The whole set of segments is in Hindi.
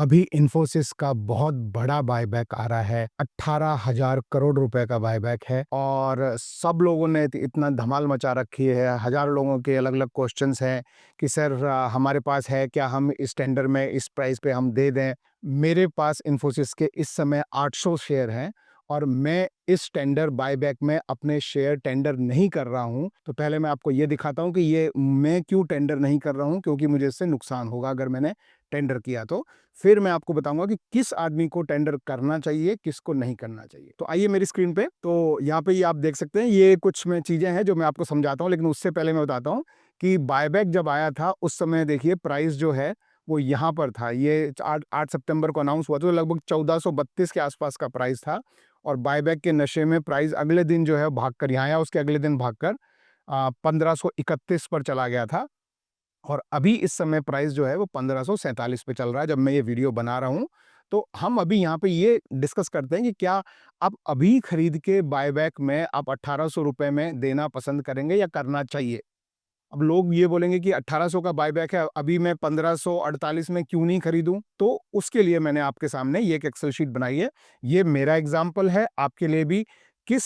अभी इन्फोसिस का बहुत बड़ा बायबैक आ रहा है। 18,000 करोड़ रुपए का बायबैक है और सब लोगों ने इतना धमाल मचा रखी है। हज़ारों लोगों के अलग-अलग क्वेश्चंस हैं कि सर हमारे पास है क्या, हम इस टेंडर में इस प्राइस पे हम दे दें? मेरे पास इन्फोसिस के इस समय 800 शेयर हैं और मैं इस टेंडर बायबैक में अपने शेयर टेंडर नहीं कर रहा हूँ। तो पहले मैं आपको ये दिखाता हूँ कि ये मैं क्यों टेंडर नहीं कर रहा हूँ, क्योंकि मुझे इससे नुकसान होगा अगर मैंने टेंडर किया तो। फिर मैं आपको बताऊंगा कि किस आदमी को टेंडर करना चाहिए, किसको नहीं करना चाहिए। तो आइए मेरी स्क्रीन पे, तो यहाँ पे ये आप देख सकते हैं, ये कुछ मैं चीजें हैं जो मैं आपको समझाता हूँ, लेकिन उससे पहले मैं बताता हूँ कि बायबैक जब आया था उस समय देखिए प्राइस जो है वो यहाँ पर था। ये 8 सितंबर को अनाउंस हुआ था, तो लगभग 1432 के आसपास का प्राइस था और बायबैक के नशे में प्राइस अगले दिन जो है भाग कर यहाँ आया, उसके अगले दिन भागकर 1531 पर चला गया था और अभी इस समय प्राइस जो है वो 1547 पे चल रहा है जब मैं ये वीडियो बना रहा हूँ। तो हम अभी यहाँ पे ये डिस्कस करते हैं कि क्या आप अभी खरीद के बायबैक में आप 1800 रुपए में देना पसंद करेंगे या करना चाहिए? अब लोग ये बोलेंगे कि 1800 का बायबैक है, अभी मैं 1548 में क्यों नहीं खरीदूं? तो उसके लिए मैंने आपके सामने ये एक एक्सेल शीट बनाई है। ये मेरा एग्जाम्पल है, आपके लिए भी किस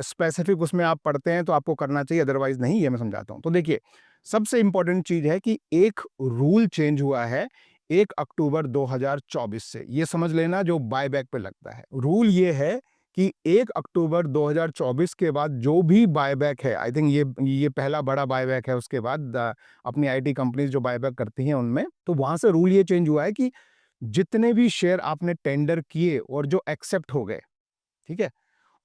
स्पेसिफिक उसमें आप पढ़ते हैं तो आपको करना चाहिए, अदरवाइज नहीं, ये मैं समझाता हूं। तो देखिए, सबसे इंपॉर्टेंट चीज है कि एक रूल चेंज हुआ है 1 अक्टूबर 2024 से। ये समझ लेना जो बायबैक पे लगता है। रूल ये है कि 1 अक्टूबर 2024 के बाद जो भी बायबैक है, आई थिंक ये पहला बड़ा बायबैक है, उसके बाद अपनी आईटी कंपनीज जो बायबैक करती हैं उनमें, तो वहां से रूल ये चेंज हुआ है कि जितने भी शेयर आपने टेंडर किए और जो एक्सेप्ट हो गए, ठीक है,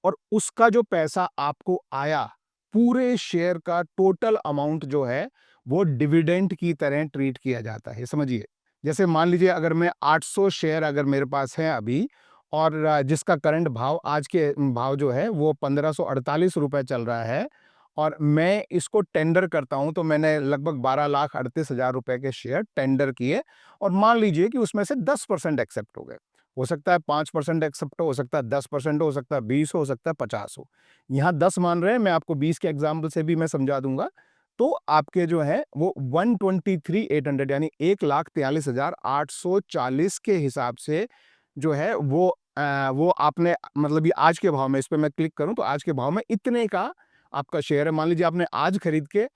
और उसका जो पैसा आपको आया, पूरे शेयर का टोटल अमाउंट जो है वो डिविडेंड की तरह ट्रीट किया जाता है। समझिए, जैसे मान लीजिए अगर मैं 800 शेयर अगर मेरे पास है अभी और जिसका करंट भाव आज के भाव जो है वो 1548 रुपए चल रहा है और मैं इसको टेंडर करता हूं, तो मैंने लगभग 12,38,000 रुपए के शेयर टेंडर किए और मान लीजिए कि उसमें से 10% एक्सेप्ट हो गए। हो सकता है 5% एक्सेप्ट हो सकता है 10% हो सकता है 20 हो सकता है 50 हो। यहाँ 10 मान रहे हैं, मैं आपको 20 के एग्जाम्पल से भी मैं समझा दूंगा। तो आपके जो है वो 123,800 यानी 1,43,840 के हिसाब से जो है वो आपने मतलब ये आज के भाव में, इस पे मैं क्लिक करूं तो आज के भाव में इतने का आपका शेयर है। मान लीजिए आपने आज खरीद के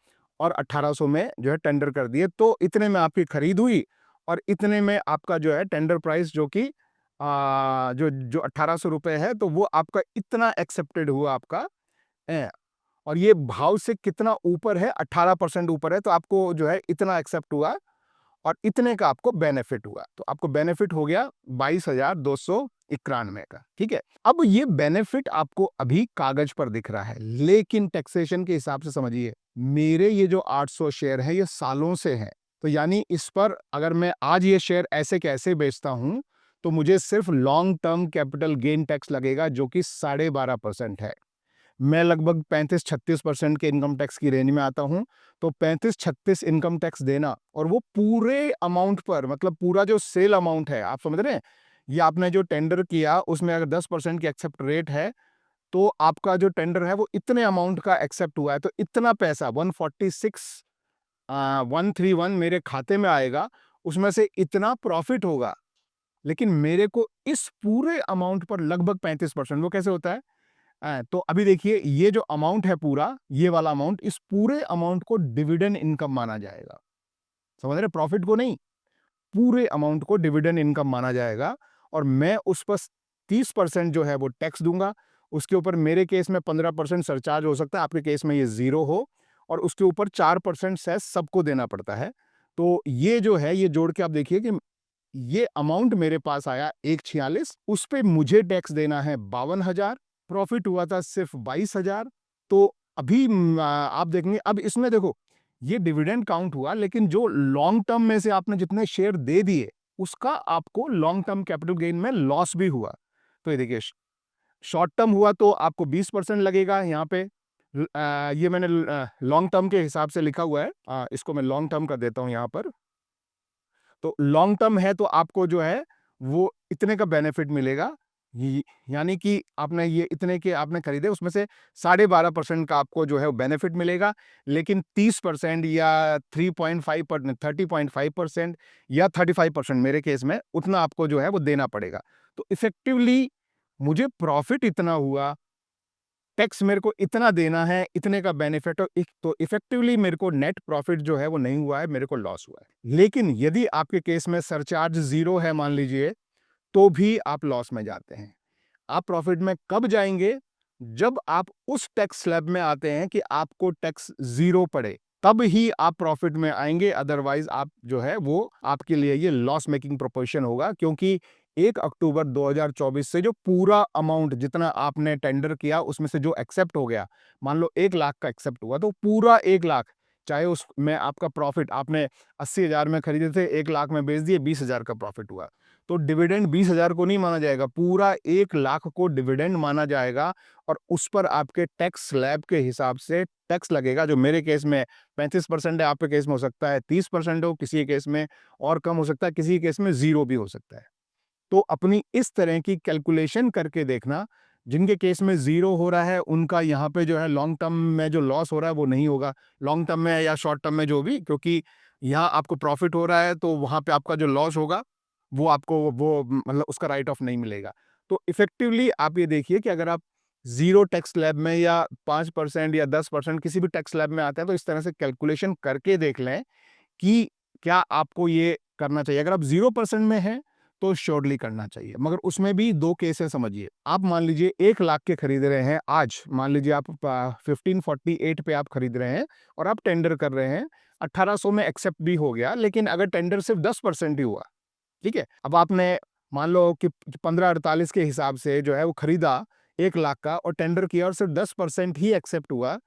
और 1800 में जो है टेंडर कर दिए, तो इतने में आपकी खरीद हुई और इतने में आपका जो है टेंडर प्राइस जो कि जो जो 1800 रुपए है, तो वो आपका इतना एक्सेप्टेड हुआ आपका है। और ये भाव से कितना ऊपर है, 18% ऊपर है, तो आपको जो है इतना एक्सेप्ट हुआ और इतने का आपको बेनिफिट हुआ। तो आपको बेनिफिट हो गया 22,291 का। ठीक है, अब ये बेनिफिट आपको अभी कागज पर दिख रहा है, लेकिन टैक्सेशन के हिसाब से समझिए, मेरे ये जो 800 शेयर है ये सालों से है। तो यानी इस पर अगर मैं आज ये शेयर ऐसे कैसे बेचता हूं, तो मुझे सिर्फ long term capital gain tax लगेगा जो कि 12.5% है। मैं लगभग 35-36% के इनकम टैक्स की रेंज में आता हूं। तो 35-36 इनकम टैक्स देना और वो पूरे अमाउंट पर, मतलब पूरा जो सेल अमाउंट है, आप समझ रहे हैं, ये आपने जो टेंडर किया उसमें अगर 10% की एक्सेप्ट रेट है, तो आपका जो टेंडर है वो इतने अमाउंट का एक्सेप्ट हुआ है, तो इतना पैसा 146,131 मेरे खाते में आएगा, उसमें से इतना प्रॉफिट होगा। लेकिन मेरे को इस पूरे अमाउंट पर लगभग 35%, वो कैसे होता है? तो अभी देखिए, ये जो अमाउंट है पूरा, ये वाला अमाउंट, इस पूरे अमाउंट को डिविडेंड इनकम माना जाएगा। समझ रहे, प्रॉफिट को नहीं, पूरे अमाउंट को डिविडेंड इनकम माना जाएगा और मैं उस पर 30% जो है वो टैक्स दूंगा। उसके ऊपर मेरे केस में 15% सरचार्ज हो सकता है, आपके केस में ये 0 हो, और उसके ऊपर 4% सेस सबको देना पड़ता है। तो ये जो है, ये जोड़ के आप देखिए कि ये अमाउंट मेरे पास आया 1,46, उस पे मुझे टैक्स देना है 52,000, प्रॉफिट हुआ था सिर्फ 22,000। तो अभी आप देखेंगे, अब इसमें देखो, ये डिविडेंड काउंट हुआ, लेकिन जो लॉन्ग टर्म में से आपने जितने शेयर दे दिए उसका आपको लॉन्ग टर्म कैपिटल गेन में लॉस भी हुआ। तो ये देखिए, शॉर्ट टर्म हुआ तो आपको 20% लगेगा यहाँ पे। ये मैंने लॉन्ग टर्म के हिसाब से लिखा हुआ है, इसको मैं लॉन्ग टर्म कर देता हूँ यहाँ पर। तो लॉन्ग टर्म है तो आपको जो है वो इतने का बेनिफिट मिलेगा, यानी कि आपने ये इतने के आपने खरीदे, उसमें से 12.5% का आपको जो है वो बेनिफिट मिलेगा, लेकिन 30% या 3.5% 30.5% या 35% मेरे केस में उतना आपको जो है वो देना पड़ेगा। तो इफेक्टिवली मुझे प्रॉफिट इतना हुआ, टैक्स मेरे को इतना देना है, इतने का बेनिफिट, और तो इफेक्टिवली मेरे को नेट प्रॉफिट जो है वो नहीं हुआ है, मेरे को लॉस हुआ है। लेकिन यदि आपके केस में सरचार्ज जीरो है मान लीजिए, तो भी आप लॉस में जाते हैं। आप प्रॉफिट में कब जाएंगे? जब आप उस टैक्स स्लैब में आते हैं कि आपको टैक्स जीरो पड़े, तब ही आप प्रॉफिट में आएंगे। अदरवाइज आप जो है वो आपके लिए ये लॉस मेकिंग प्रोपोजिशन होगा, क्योंकि 1 अक्टूबर 2024 से जो पूरा अमाउंट जितना आपने टेंडर किया उसमें से जो एक्सेप्ट हो गया, मान लो 1 लाख का एक्सेप्ट हुआ, तो पूरा 1 लाख, चाहे उसमें आपका प्रॉफिट आपने 80,000 में खरीदे थे, 1 लाख में बेच दिए, 20,000 का प्रॉफिट हुआ, तो डिविडेंड 20,000 को नहीं माना जाएगा, पूरा 1 लाख को डिविडेंड माना जाएगा। और उस पर आपके टैक्स स्लैब के हिसाब से टैक्स लगेगा, जो मेरे केस में 35% है, आपके केस में हो सकता है 30% हो, किसी केस में और कम हो सकता है, किसी केस में जीरो भी हो सकता है। तो अपनी इस तरह की कैलकुलेशन करके देखना, जिनके केस में जीरो हो रहा है उनका यहाँ पे जो है लॉन्ग टर्म में जो लॉस हो रहा है वो नहीं होगा, लॉन्ग टर्म में या शॉर्ट टर्म में जो भी, क्योंकि यहाँ आपको प्रॉफिट हो रहा है, तो वहाँ पे आपका जो लॉस होगा वो आपको वो मतलब उसका राइट ऑफ नहीं मिलेगा। तो इफेक्टिवली आप ये देखिए कि अगर आप जीरो टैक्स स्लैब में या 5% या 10% किसी भी टैक्स स्लैब में आते हैं, तो इस तरह से कैलकुलेशन करके देख लें कि क्या आपको ये करना चाहिए। अगर आप 0% में हैं तो श्योरली करना चाहिए, मगर उसमें भी दो केसेस समझिए। आप मान लीजिए 1 लाख के खरीद रहे हैं, आज मान लीजिए आप 1548 पे आप खरीद रहे हैं और आप टेंडर कर रहे हैं, 1800 में एक्सेप्ट भी हो गया, लेकिन अगर टेंडर सिर्फ 10% ही हुआ, ठीक है, अब आपने मान लो कि 1548 के हिसाब से जो है वो खरीदा 1 लाख का और टेंडर किया और सिर्फ 10% ही एक्सेप्ट हुआ,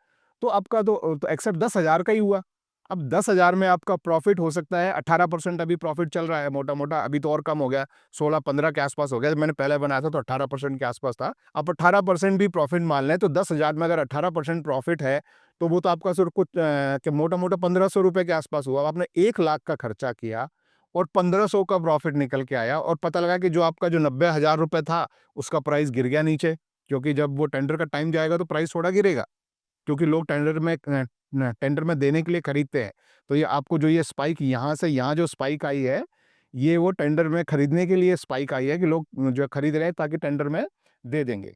तो आपका तो एक्सेप्ट 10,000 का ही हुआ। अब 10,000 में आपका प्रॉफिट हो सकता है 18%, अभी प्रॉफिट चल रहा है मोटा मोटा, अभी तो और कम हो गया, 16-15 के आसपास हो गया। मैंने पहले बनाया था तो 18% के आसपास था। अब 18% भी प्रॉफिट मान लें, तो 10,000 में अगर 18% प्रॉफिट है, तो वो तो आपका सिर्फ कुछ मोटा मोटा 1,500 रुपए के आसपास हुआ। आपने 1 लाख का खर्चा किया और 1,500 का प्रॉफिट निकल के आया, और पता लगा कि जो आपका जो 90,000 रुपए था उसका प्राइस गिर गया नीचे, क्योंकि जब वो टेंडर का टाइम जाएगा तो प्राइस थोड़ा गिरेगा, क्योंकि लोग टेंडर में देने के लिए खरीदते हैं। तो ये आपको जो ये स्पाइक यहाँ से यहाँ जो स्पाइक आई है, ये वो टेंडर में खरीदने के लिए स्पाइक आई है कि लोग जो खरीद रहे हैं ताकि टेंडर में दे देंगे।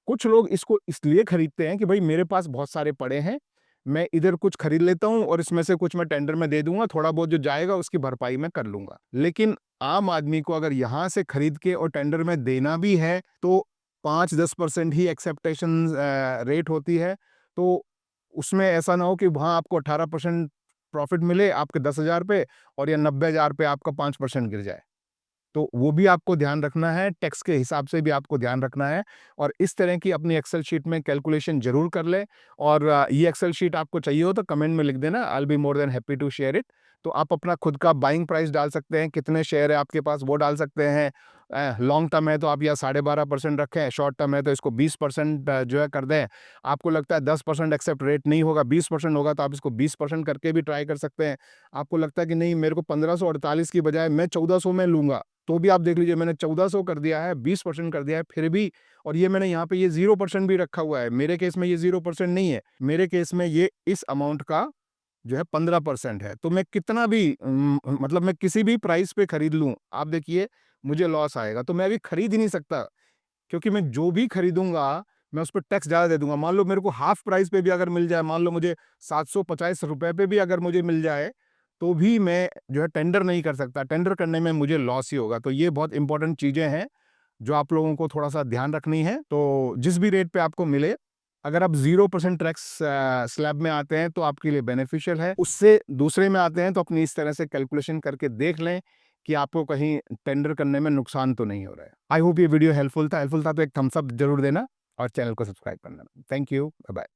कुछ लोग इसको इसलिए खरीदते हैं कि भाई मेरे पास बहुत सारे पड़े हैं, मैं इधर कुछ खरीद लेता हूँ और इसमें से कुछ मैं टेंडर में दे दूंगा, थोड़ा बहुत जो जाएगा उसकी भरपाई मैं कर लूंगा। लेकिन आम आदमी को अगर यहाँ से खरीद के और टेंडर में देना भी है, तो 5-10% ही एक्सेप्टेशन रेट होती है। तो उसमें ऐसा ना हो कि वहाँ आपको 18% प्रॉफिट मिले आपके 10,000 पे, और या 90,000 पे आपका 5% गिर जाए। तो वो भी आपको ध्यान रखना है, टैक्स के हिसाब से भी आपको ध्यान रखना है, और इस तरह की अपनी एक्सेल शीट में कैलकुलेशन ज़रूर कर लें। और ये एक्सेल शीट आपको चाहिए हो तो कमेंट में लिख देना, I will be more than happy to share it. तो आप अपना खुद का बाइंग प्राइस डाल सकते हैं, कितने शेयर है आपके पास वो डाल सकते हैं। लॉन्ग टर्म है तो आप या 12.5% रखें, शॉर्ट टर्म है तो इसको 20% जो है कर दें। आपको लगता है 10% एक्सेप्ट रेट नहीं होगा, 20% होगा, तो आप इसको 20% करके भी ट्राई कर सकते हैं। आपको लगता है कि नहीं मेरे को 1548 की बजाय मैं 1400 में लूँगा, तो भी आप देख लीजिए, मैंने 1400 कर दिया है, 20% कर दिया है फिर भी, और ये मैंने यहाँ पे ये 0% भी रखा हुआ है। मेरे केस में ये 0% नहीं है, मेरे केस में ये इस अमाउंट का जो है 15% है। तो मैं कितना भी मतलब मैं किसी भी प्राइस पे खरीद लूँ, आप देखिए मुझे लॉस आएगा, तो मैं अभी खरीद ही नहीं सकता, क्योंकि मैं जो भी खरीदूँगा, मैं उस पे टैक्स ज़्यादा दे दूँगा। मान लो मेरे को हाफ प्राइस पे भी अगर मिल जाए, मान लो मुझे 750 रुपए पे भी अगर मुझे मिल जाए, तो भी मैं जो है टेंडर नहीं कर सकता। टेंडर करने में मुझे लॉस ही होगा। तो ये बहुत इंपॉर्टेंट चीज़ें हैं, जो आप लोगों को थोड़ा-सा ध्यान रखनी है। तो जिस भी रेट पे आपको मिले, अगर आप 0% टैक्स स्लैब में आते हैं, तो आपके लिए बेनिफिशियल है। उससे दूसरे में आते हैं, तो अपनी इस तरह से कैलकुलेशन करके देख लें कि आपको कहीं टेंडर करने में नुकसान तो नहीं हो रहा है। आई होप ये वीडियो हेल्पफुल था। हेल्पफुल था तो एक थम्स अप ज़रूर देना और चैनल को सब्सक्राइब करना। Thank you. बाय-बाय।